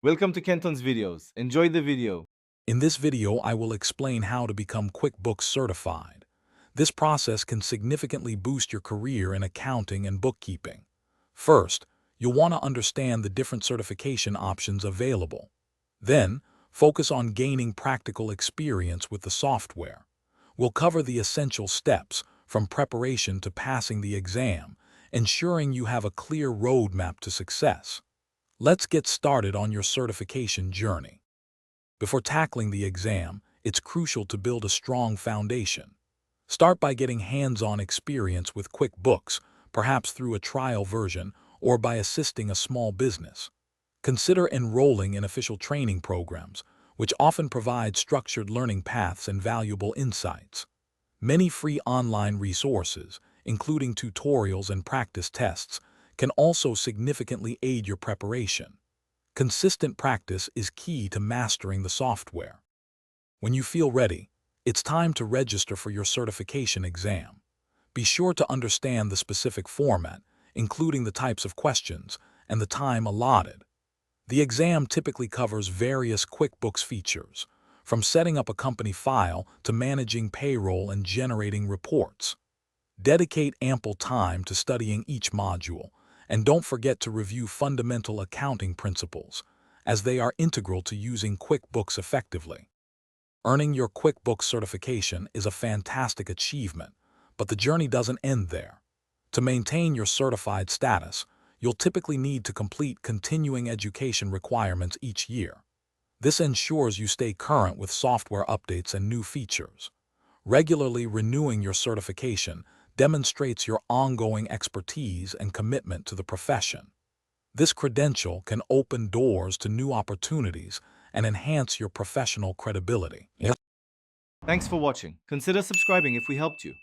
Welcome to Kenton's videos. Enjoy the video. In this video, I will explain how to become QuickBooks certified. This process can significantly boost your career in accounting and bookkeeping. First, you'll want to understand the different certification options available. Then, focus on gaining practical experience with the software. We'll cover the essential steps, from preparation to passing the exam, ensuring you have a clear roadmap to success. Let's get started on your certification journey. Before tackling the exam, it's crucial to build a strong foundation. Start by getting hands-on experience with QuickBooks, perhaps through a trial version or by assisting a small business. Consider enrolling in official training programs, which often provide structured learning paths and valuable insights. Many free online resources, including tutorials and practice tests, can also significantly aid your preparation. Consistent practice is key to mastering the software. When you feel ready, it's time to register for your certification exam. Be sure to understand the specific format, including the types of questions and the time allotted. The exam typically covers various QuickBooks features, from setting up a company file to managing payroll and generating reports. Dedicate ample time to studying each module, and don't forget to review fundamental accounting principles, as they are integral to using QuickBooks effectively. Earning your QuickBooks certification is a fantastic achievement, but the journey doesn't end there. To maintain your certified status, you'll typically need to complete continuing education requirements each year. This ensures you stay current with software updates and new features. Regularly renewing your certification demonstrates your ongoing expertise and commitment to the profession. This credential can open doors to new opportunities and enhance your professional credibility. Thanks for watching. Consider subscribing if we helped you.